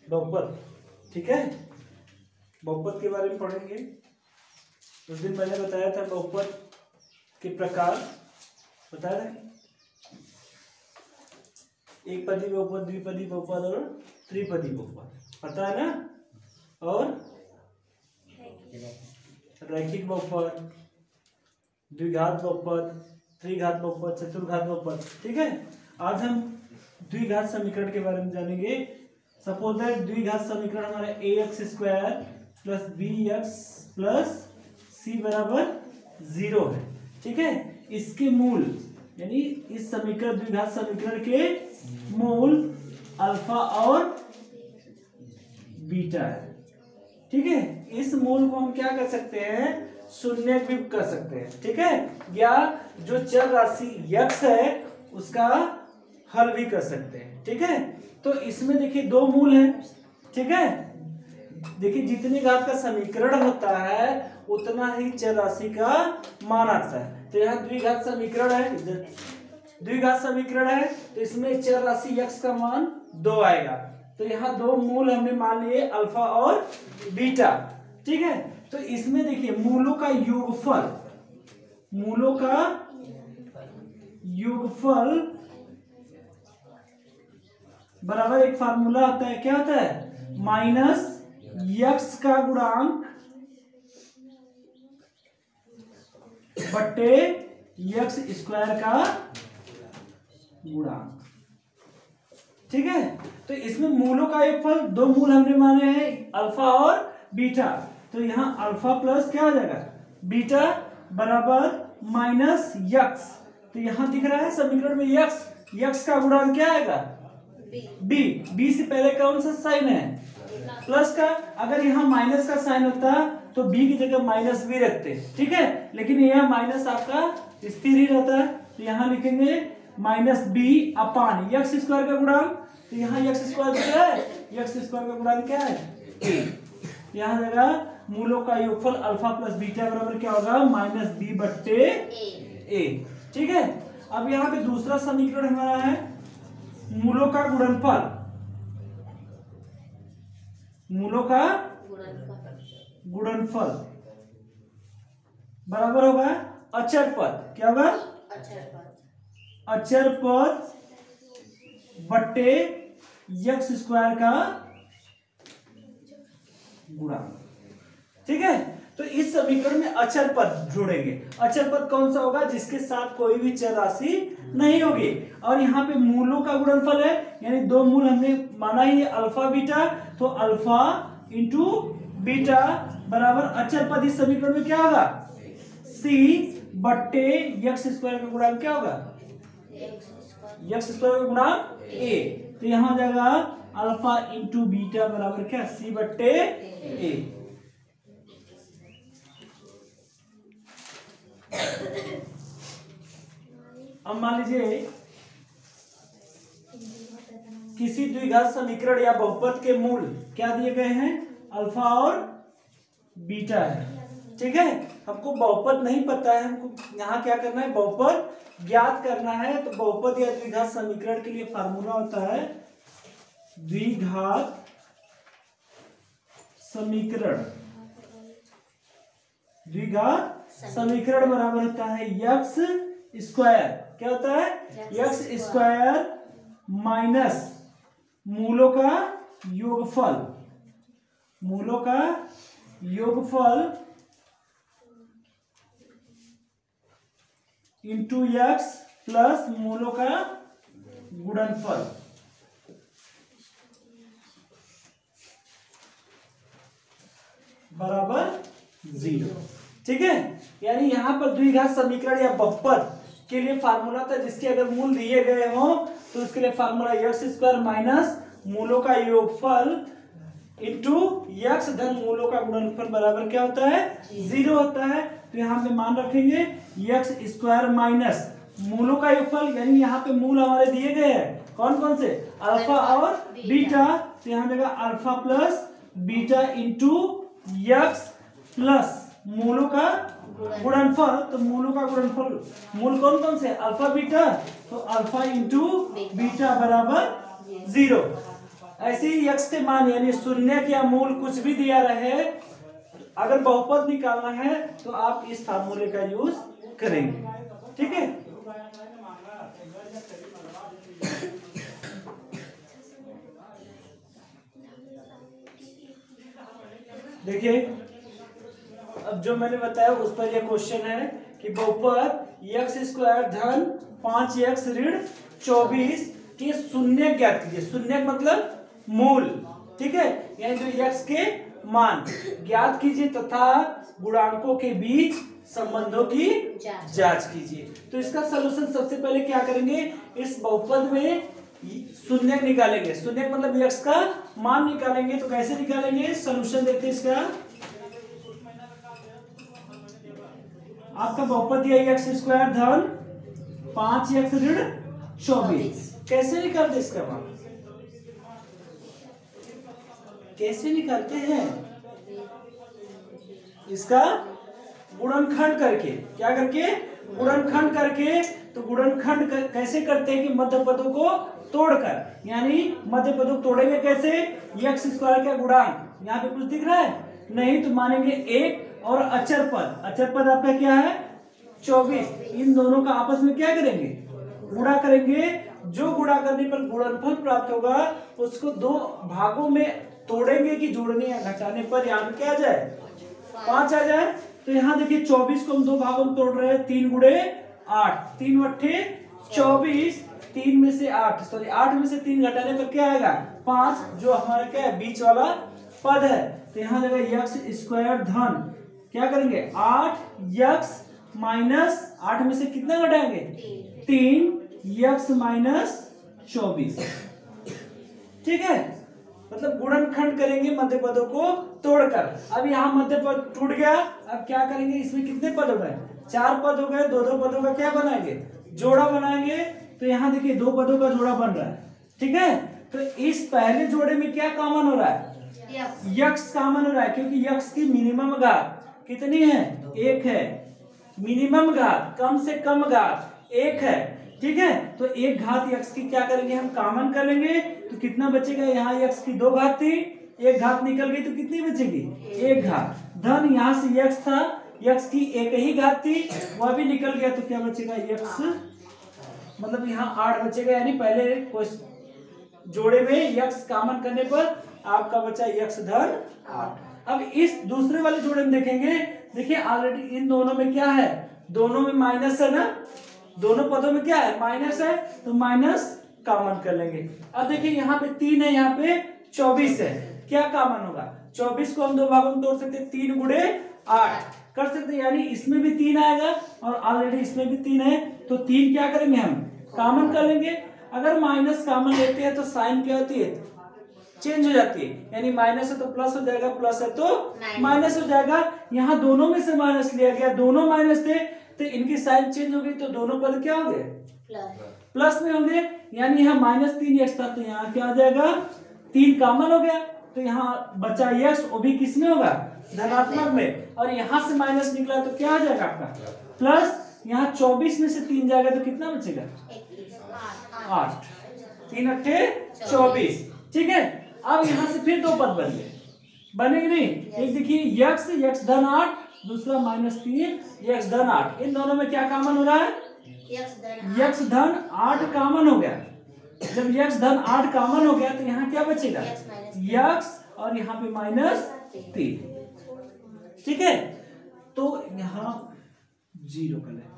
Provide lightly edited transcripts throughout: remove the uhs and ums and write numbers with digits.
बहुपद, ठीक है। बहुपद के बारे में पढ़ेंगे। उस दिन मैंने बताया था बहुपद के प्रकार, बताया था एक पदी बहुपद, द्विपदी बहुपद और त्रिपदी बहुपद, पता है ना। और रैखिक बहुपद, द्विघात बहुपद, त्रिघात बहुपद, चतुर्घात बहुपद, ठीक है। आज हम द्विघात समीकरण के बारे में जानेंगे। सपोज दैट द्विघात समीकरण हमारा ax square plus bx plus c बराबर 0 है, ठीक है। इसके मूल यानी इस समीकरण द्विघात समीकरण के मूल अल्फा और बीटा है, ठीक है। इस मूल को हम क्या कर सकते हैं, शून्य भी कर सकते हैं, ठीक है। या जो चर राशि x है उसका हल भी कर सकते हैं, ठीक है। तो इसमें देखिए दो मूल हैं, ठीक है। देखिए जितने घात का समीकरण होता है उतना ही चर राशि का मान आता है। तो यहाँ द्विघात समीकरण है, द्विघात समीकरण है तो इसमें चर राशि x का मान 2 आएगा। तो यहाँ दो मूल हमने मान लिए अल्फा और बीटा, ठीक है। तो इसमें देखिए मूलों का योगफल, मूलों का योगफल बराबर एक फार्मूला होता है, क्या होता है, माइनस यक्स का गुणांक बट्टे यक्स स्क्वायर का गुणांक, ठीक है। तो इसमें मूलों का योगफल, दो मूल हमने माने हैं अल्फा और बीटा। तो यहाँ अल्फा प्लस क्या हो जाएगा, बीटा बराबर माइनस यक्स। तो यहाँ दिख रहा है समीकरण में यक्स, यक्स का गुणांक क्या आएगा, बी। बी से पहले कौन सा साइन है, प्लस का। अगर यहाँ माइनस का साइन होता तो बी की जगह माइनस बी रखते, ठीक है। लेकिन यह माइनस आपका स्थिर ही रहता है, तो यहाँ लिखेंगे माइनस बी अपान यक्स स्क्वायर का गुणांक। तो यहाँ यक्स स्क्वायर क्या है, यक्स स्क्वायर का गुणांक क्या है, ए। यहाँ जगह मूलों का योगफल अल्फा प्लस बीटा बराबर क्या होगा, माइनस बी बट्टे ए, ठीक है। अब यहाँ पे दूसरा समीकरण हमारा है मूलों का गुणनफल, मूलों का गुणनफल बराबर होगा अचर पद, क्या होगा, अचर पद बट्टे यक्स स्क्वायर का गुणांक, ठीक है। तो इस समीकरण में अचर पद जोड़ेंगे। अचर पद कौन सा होगा, जिसके साथ कोई भी चर राशि नहीं होगी। और यहाँ पे मूलों का गुणनफल है, यानी दो मूल हमने माना ही है अल्फा बीटा, तो अल्फा इंटू बीटा बराबर अचर पद इस समीकरण में क्या होगा, सी बट्टे यक्स स्क्वायर का गुणांक क्या होगा, यक्स स्क्वायर का गुणांक ए। तो यहाँ हो जाएगा अल्फा इंटू बीटा बराबर क्या, सी बट्टे ए। अब मान लीजिए किसी द्विघात समीकरण या बहुपद के मूल क्या दिए गए हैं, अल्फा और बीटा है, ठीक है। हमको बहुपद नहीं पता है, हमको यहाँ क्या करना है, बहुपद ज्ञात करना है। तो बहुपद या द्विघात समीकरण के लिए फार्मूला होता है द्विघात समीकरण, द्विघात समीकरण बराबर होता है यक्स स्क्वायर, क्या होता है, यक्स स्क्वायर माइनस मूलों का योगफल, मूलों का योगफल इंटू यक्स प्लस मूलों का गुणनफल बराबर 0, ठीक है। यानी यहाँ पर द्विघात समीकरण या बहुपद के लिए फार्मूला था, जिसके अगर मूल दिए गए हो तो उसके लिए फार्मूला यक्स स्क्वायर माइनस मूलों का योगफल इंटू यक्स धन मूलों का गुणनफल बराबर क्या होता है, 0 होता है। तो यहाँ पे मान रखेंगे यक्स स्क्वायर माइनस मूलों का योगफल, यानी यहाँ पे मूल हमारे दिए गए हैं कौन कौन से, अल्फा और बीटा। तो यहाँ देगा अल्फा प्लस बीटा इंटू यक्स प्लस मूलों का गुणनफल। तो मूलों का गुणनफल मूल कौन कौन से, अल्फा बीटा, तो अल्फा इंटू बीटा बराबर 0। ऐसे ही x के मान यानी शून्य या मूल कुछ भी दिया रहे, अगर बहुपद निकालना है तो आप इस फार्मूले का यूज करेंगे। ठीक है, देखिए अब जो मैंने बताया उस पर यह क्वेश्चन है कि बहुपद x स्क्वायर धन 5x ऋण 24 के शून्य ज्ञात कीजिए। शून्य मतलब मूल, ठीक है, यानी जो x के मान ज्ञात कीजिए तथा गुणांकों के बीच संबंधों की जांच कीजिए। तो इसका सलूशन सबसे पहले क्या करेंगे, इस बहुपद में शून्य निकालेंगे। शून्य मतलब x का मान निकालेंगे। तो कैसे निकालेंगे, सलूशन देखते हैं इसका। आपका बहुपद दिया x स्क्वायर धन 5x ऋण 24, कैसे निकालते इसका मान, कैसे निकालते हैं, इसका गुणनखंड करके। क्या करके, गुणनखंड करके। तो गुणनखंड कैसे करते हैं कि मध्य पदों को तोड़कर, यानी मध्य पदों को तोड़ेंगे कैसे, x स्क्वायर का गुणांक यहाँ पे कुछ दिख रहा है नहीं, तो मानेंगे 1 और अचर पद, अचर पद आपका क्या है 24, इन दोनों का आपस में क्या करेंगे, गुणा करेंगे। जो गुणा करने पर गुणनफल प्राप्त होगा उसको दो भागों में तोड़ेंगे कि जोड़ने या घटाने पर यहाँ पे क्या आ जाए, 5 आ जाए। तो यहाँ देखिए 24 को हम दो भागों में तोड़ रहे हैं, 3 गुणे 8, 3 अट्ठे 24, 3 में से 8 सॉरी 8 में से 3 घटाने पर क्या आएगा 5, जो हमारा क्या है बीच वाला पद है। तो यहाँ लगा x स्क्वायर धन क्या करेंगे 8x माइनस 8 में से कितना घटाएंगे 3x माइनस 24। ठीक है, मतलब गुणनखंड करेंगे मध्य पदों को तोड़कर। अब यहाँ मध्य पद टूट गया, अब क्या करेंगे, इसमें कितने पद हो गए 4 पद हो गए, दो दो पदों का क्या बनाएंगे, जोड़ा बनाएंगे। तो यहाँ देखिए 2 पदों का जोड़ा बन रहा है। ठीक है, तो इस पहले जोड़े में क्या कॉमन हो रहा है, यक्स कॉमन हो रहा है, क्योंकि यक्स की मिनिमम घात कितनी है 1 है, मिनिमम घात कम से कम घात 1 है। ठीक है, तो 1 घात x की क्या करेंगे हम कॉमन कर लेंगे, तो कितना बचेगा, यहाँ x की 2 घात थी, 1 घात निकल गई तो कितनी बचेगी 1 घात, धन यहाँ से x था, x की 1 ही घात थी वह भी निकल गया, तो क्या बचेगा x, मतलब यहाँ 8 बचेगा, यानी पहले जोड़े में x कॉमन करने पर आपका बचा x धन 8। अब इस दूसरे वाले जोड़े में देखेंगे, देखिए ऑलरेडी इन दोनों में क्या है, दोनों में माइनस है ना, दोनों पदों में क्या है माइनस है, तो माइनस कॉमन कर लेंगे। अब देखिए यहाँ पे 3 है, यहाँ पे 24 है, क्या कॉमन होगा, 24 को हम दो भागों में तोड़ सकते हैं, 3 गुणे 8 कर सकते हैं, यानी इसमें भी 3 आएगा और ऑलरेडी इसमें भी 3 है, तो 3 क्या करेंगे हम कॉमन कर लेंगे। अगर माइनस कॉमन लेते हैं तो साइन क्या होती है चेंज हो जाती है, यानी माइनस है तो प्लस हो जाएगा, प्लस है तो माइनस हो जाएगा। यहाँ दोनों में से माइनस लिया गया, दोनों माइनस थे तो इनकी साइन चेंज हो गई, तो दोनों पद क्या हो गए प्लस में होंगे, यानी यहाँ -3x था तो यहाँ क्या आ जाएगा 3 कॉमन हो गया, तो यहाँ बचा x, वो भी किस में होगा धनात्मक में, और यहाँ से माइनस निकला तो क्या आ जाएगा आपका प्लस, यहाँ 24 में से 3 जाएगा तो कितना बचेगा 8, 3 अट्ठे 24। ठीक है, अब यहाँ से फिर 2 पद बन गए, बनेंगे नहीं, एक देखिए x धन 8, दूसरा -3 x धन 8, इन दोनों में क्या कॉमन हो रहा है x धन 8 कॉमन हो गया। जब x धन 8 कॉमन हो गया तो यहाँ क्या बचेगा x और यहाँ पे -3। ठीक है, तो यहाँ 0 कर लेते हैं।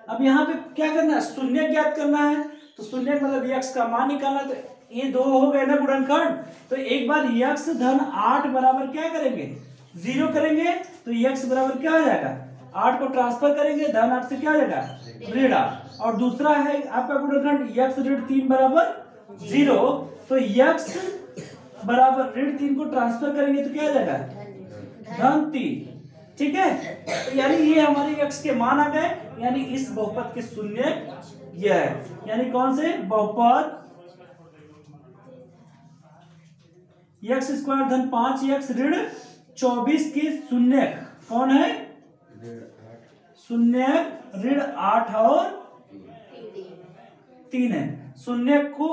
अब यहाँ पे क्या करना है, शून्य ज्ञात करना है, तो शून्य मतलब x का मान निकालना, तो ये 2 हो गए ना गुणनखंड, तो एक बार x धन 8 बराबर क्या करेंगे 0 करेंगे, तो x बराबर क्या हो जाएगा 8 को ट्रांसफर करेंगे, धन 8 से क्या हो जाएगा ऋण 8, और दूसरा है आपका गुणनखंड x ऋण 3 बराबर 0, तो x बराबर ऋण 3 को ट्रांसफर करेंगे तो क्या हो जाएगा धन 3। ठीक है, तो यानी ये हमारे x के मान आ गए, यानी इस बहुपद के शून्य यह है, यानी कौन से बहुपद x स्क्वायर धन 5x ऋण 24 के शून्य कौन है, शून्य ऋण 8 और 3 है। शून्य को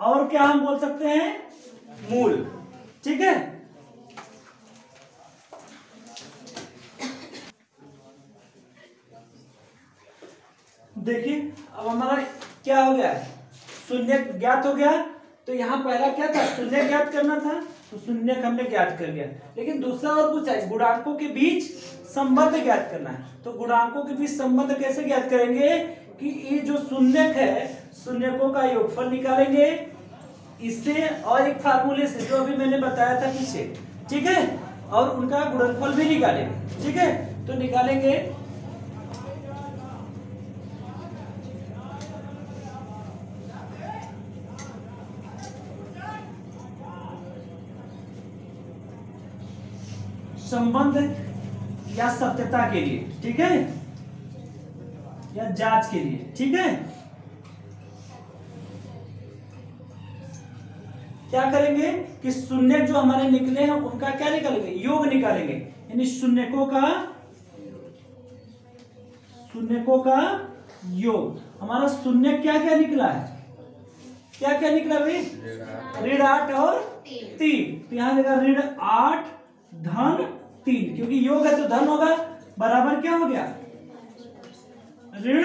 और क्या हम बोल सकते हैं, मूल। ठीक है, देखिए अब हमारा क्या हो गया, शून्य ज्ञात हो गया। तो यहाँ पहला क्या था, शून्य ज्ञात करना था, तो शून्य हमने ज्ञात कर लिया। लेकिन दूसरा और पूछा है, गुणांकों के बीच संबंध ज्ञात करना है। तो गुणांकों के बीच संबंध कैसे ज्ञात करेंगे कि ये जो शून्यक है, शून्यकों का योगफल निकालेंगे इससे, और एक फार्मूले से जो अभी मैंने बताया था पीछे। ठीक है, और उनका गुणनफल भी निकालेंगे। ठीक है, तो निकालेंगे संबंध या सत्यता के लिए। ठीक है, या जांच के लिए। ठीक है, क्या करेंगे कि शून्य जो हमारे निकले हैं उनका क्या निकालेंगे, योग निकालेंगे। यानी शून्यकों का योग। हमारा शून्य क्या क्या निकला है, क्या क्या निकला भाई, ऋण 8 और 3। तो यहां देखा ऋण 8 धन 3, क्योंकि योग है तो धन होगा, बराबर क्या हो गया, ऋण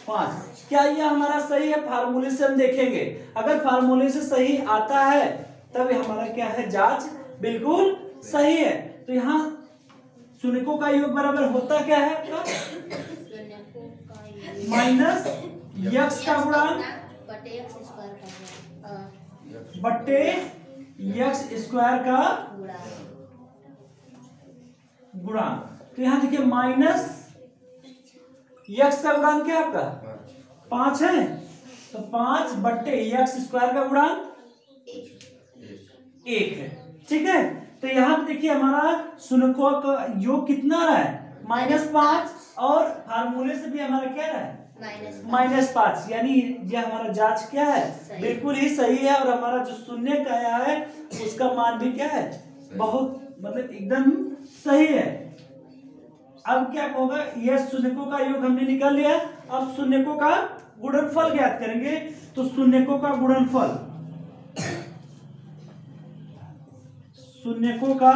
5। क्या यह हमारा सही है, फार्मूले से हम देखेंगे। अगर फार्मूले से सही आता है तब हमारा क्या है, जांच बिल्कुल सही है। तो यहाँ शून्यकों का योग बराबर होता क्या है आपका, माइनस यक्स का गुणांक बट्टे यक्स स्क्वायर का गुणांक। तो यहाँ देखिए माइनस यक्स का गुणांक क्या आपका 5 है, तो 5 बट्टे यक्स स्क्वायर का गुणांक 1 है। ठीक है, तो यहाँ पे देखिए हमारा शून्यकों का योग कितना रहा है, -5, और फार्मूले से भी हमारा क्या रहा है, -5। यानी ये हमारा जांच क्या है, बिल्कुल ही सही है। और हमारा जो शून्य का आया है उसका मान भी क्या है, बहुत मतलब एकदम सही है। अब क्या होगा, यह शून्यकों का योग हमने निकाल लिया। अब शून्यकों का गुणनफल ज्ञात करेंगे। तो शून्यकों का गुणनफल, शून्यकों का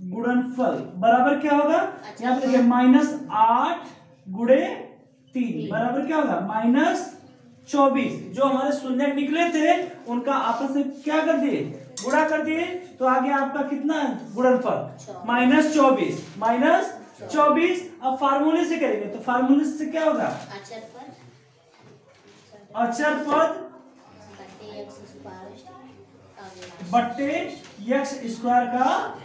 गुणनफल बराबर क्या होगा, यहाँ पे देखिए -8 गुणे 3 बराबर क्या होगा, -24। जो हमारे शून्य निकले थे उनका आपस में क्या कर दिए, गुणा कर दिए। तो आगे आपका कितना गुणनफल, -24। अब फार्मूले से करेंगे, तो फार्मूले से क्या होगा, अचर पद बट्टे यक्स स्क्वायर का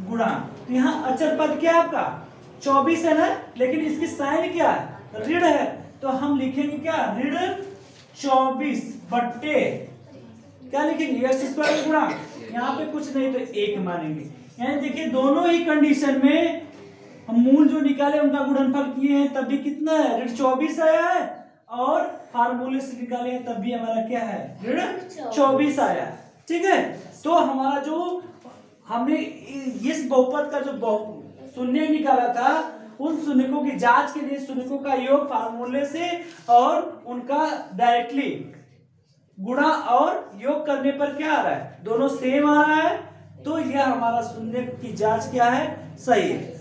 गुणांक। तो यहाँ अचर पद क्या है आपका 24 है ना, लेकिन इसकी साइन क्या है, ऋण है। तो हम लिखेंगे क्या, ऋण 24 बट्टे क्या लिखेंगे, यक्स स्क्वायर का गुणांक। यहाँ पे कुछ नहीं तो 1 मानेंगे। यानी देखिए दोनों ही कंडीशन में हम मूल जो निकाले उनका गुणनफल किए हैं तब भी कितना है, ऋण 24 आया है, और फार्मूले से निकाले हैं तब भी हमारा क्या है, ऋण 24 आया है। ठीक है, तो हमारा जो हमने इस बहुपद का जो शून्य निकाला था, उन शून्यकों की जांच के लिए शून्यकों का योग फार्मूले से और उनका डायरेक्टली गुणा और योग करने पर क्या आ रहा है, दोनों सेम आ रहा है। तो यह हमारा शून्य की जांच क्या है, सही है।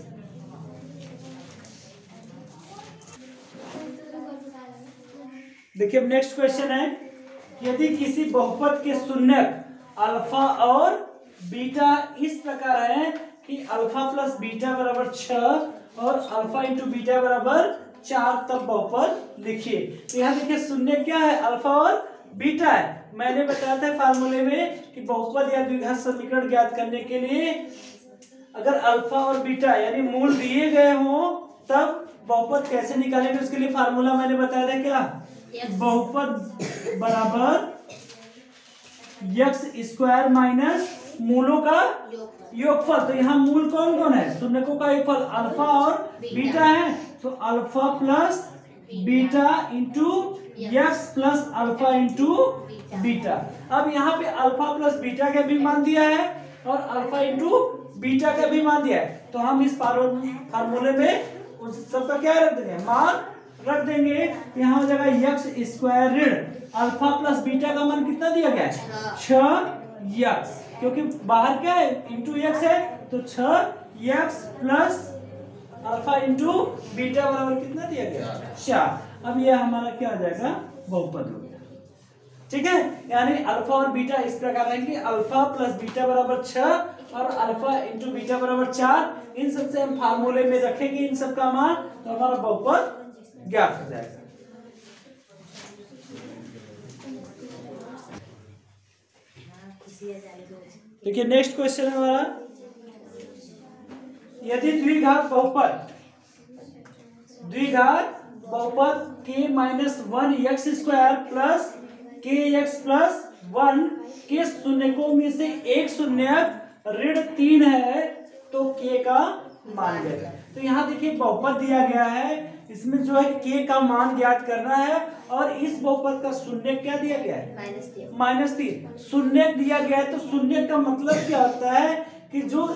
देखिए अब नेक्स्ट क्वेश्चन है, यदि किसी बहुपद के शून्यक अल्फा और बीटा इस प्रकार है कि अल्फा प्लस बीटा बराबर 6 और अल्फा इंटू बीटा बराबर 4, तब बहुपद लिखिए। तो यहाँ देखिए शून्य क्या है, अल्फा और बीटा है। मैंने बताया था फार्मूले में कि बहुपद या द्विघात समीकरण ज्ञात करने के लिए अगर अल्फा और बीटा यानी मूल दिए गए हो तब बहुपद कैसे निकालेंगे, उसके लिए फार्मूला मैंने बताया था क्या, बहुपद बराबर यक्स स्क्वायर माइनस मूलों का योगफल। तो यहाँ मूल कौन कौन है, शून्यकों का योगफल अल्फा और बीटा है। तो अल्फा प्लस बीटा इंटू यक्स प्लस अल्फा इंटू बीटा। अब यहाँ पे अल्फा प्लस बीटा का भी मान दिया है और अल्फा इंटू बीटा का भी मान दिया है। तो हम इस फार्मूले में उस सबका क्या रख देंगे, मान रख देंगे तो यहाँ हो जाएगा एक्स स्क्वायर ऋण अल्फा प्लस बीटा का मान कितना दिया गया है 6x, क्योंकि बाहर क्या है इंटू एक्स है, तो 6x plus alpha into beta बराबर कितना दिया गया 4। अब ये हमारा क्या हो जाएगा बहुपद हो गया। ठीक है, यानी अल्फा और बीटा इस प्रकार है कि अल्फा प्लस बीटा बराबर 6 और अल्फा इंटू बीटा बराबर 4। इन सबसे हम फार्मूले में रखेंगे इन सब का मान, तो हमारा बहुपद ज्ञात हो जाएगा। देखिए नेक्स्ट क्वेश्चन है हमारा, यदि द्विघात बहुपद k minus 1 x² plus kx plus 1 के शून्यकों में से एक शून्यक ऋण 3 है तो k का मान ज्ञात। तो यहाँ देखिए बहुपद दिया गया है, इसमें जो है k का मान ज्ञात करना है और इस बहुपद का शून्यक क्या दिया गया है -3 शून्यक दिया गया है। तो शून्यक का मतलब क्या होता है कि जो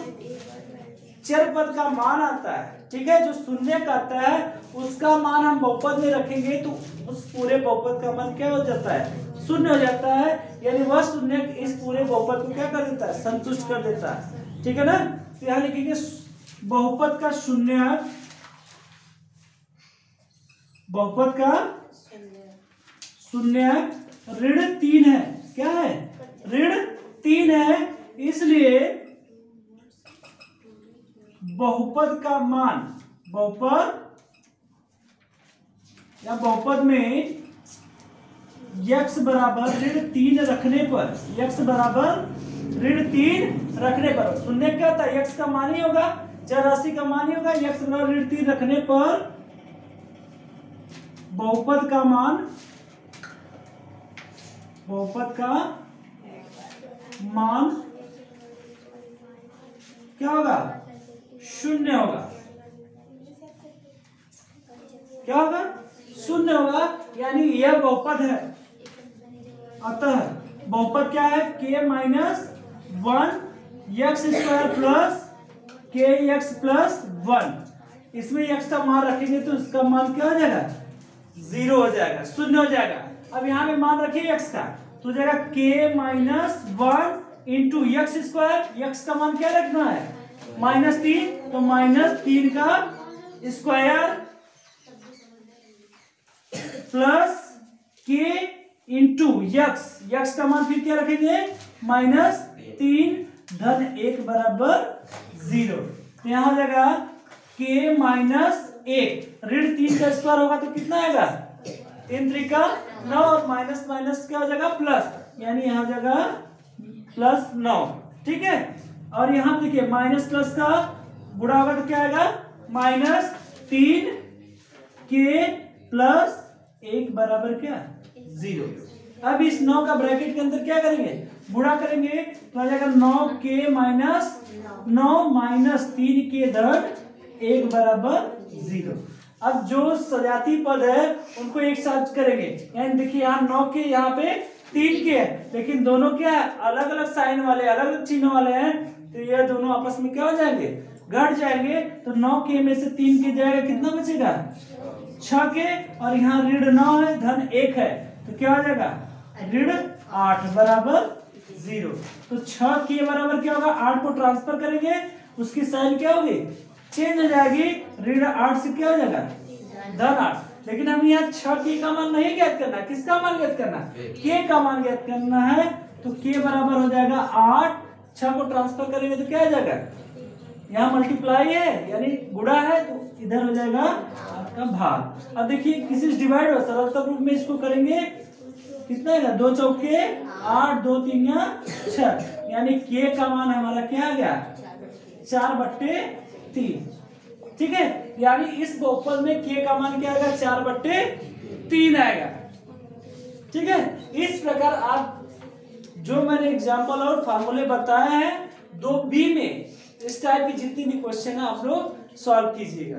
चर पद का मान आता है, ठीक है, जो शून्यक आता है उसका मान हम बहुपद में रखेंगे तो उस पूरे बहुपद का मान क्या हो जाता है शून्य हो जाता है, यानी वह शून्यक इस पूरे बहुपद को क्या कर देता है संतुष्ट कर देता है। ठीक है ना, तो यहाँ लिखेंगे बहुपद का शून्यक, बहुपद का शून्यक ऋण 3 है। क्या है ऋण 3 है, इसलिए बहुपद का मान बहुपद में x बराबर ऋण 3 रखने पर, x बराबर ऋण 3 रखने पर शून्य क्या होता है x का मान ही होगा, चर राशि का मान ही होगा। x बराबर ऋण 3 रखने पर बहुपद का मान क्या होगा शून्य होगा। क्या होगा शून्य होगा, यानी यह बहुपद है। अतः बहुपद क्या है k minus 1 x² plus kx plus 1। इसमें x का मान रखेंगे तो इसका मान क्या हो जाएगा 0 हो जाएगा, शून्य हो जाएगा। अब यहाँ पे मान रखिए x का, तो हो जाएगा k minus 1 into x²। x का मान क्या रखना है -3, तो -3 का square plus k into x का मान फिर क्या रखेंगे -3 धन 1 बराबर 0। तो यहाँ हो जाएगा k माइनस 1 ऋण 3 का स्क्वायर होगा तो कितना आएगा 3 3 का 9 और माइनस माइनस क्या हो जाएगा प्लस, यानी यहाँ हो जाएगा +9। ठीक है, और यहाँ देखिए माइनस प्लस का गुणा होगा तो क्या आएगा -3 k प्लस 1 बराबर क्या 0। अब इस 9 का ब्रैकेट के अंदर क्या करेंगे गुणा करेंगे तो आ जाएगा 9k माइनस 9 माइनस 3k धन 1 बराबर 0। अब जो सजाती पद है उनको एक साथ करेंगे, यानी देखिए यहाँ 9k यहाँ पे 3k है, लेकिन दोनों क्या है अलग अलग साइन वाले अलग अलग चिन्ह वाले हैं, तो ये दोनों आपस में क्या हो जाएंगे घट जाएंगे। तो 9k में से 3k जाएगा, कितना बचेगा 6k, और यहाँ ऋण 9 है धन 1 है तो क्या हो जाएगा ऋण 8 बराबर 0। तो 6k बराबर क्या होगा 8 को ट्रांसफर करेंगे उसकी साइन क्या होगी चेंज हो जाएगी, ऋण 8 से क्या हो जाएगा धन 8। लेकिन हम यहाँ 6k का मान नहीं ज्ञात करना, किसका मान ज्ञात करना k का मान ज्ञात करना है। तो k बराबर हो जाएगा 8, 6 को ट्रांसफर करेंगे तो क्या हो जाएगा यहाँ मल्टीप्लाई है यानी गुणा है तो इधर हो जाएगा आपका भाग। अब देखिए किसी से डिवाइड हो सरलता रूप में इसको करेंगे कितना है 2 चौके 8 2 3 6, यानी k का मान हमारा क्या आ गया 4/3। ठीक है, यानी इस बहुपद में k का मान क्या आएगा 4/3 आएगा। ठीक है, इस प्रकार आप जो मैंने एग्जांपल और फार्मूले बताए हैं 2B में इस टाइप की जितनी भी क्वेश्चन है आप लोग सॉल्व कीजिएगा।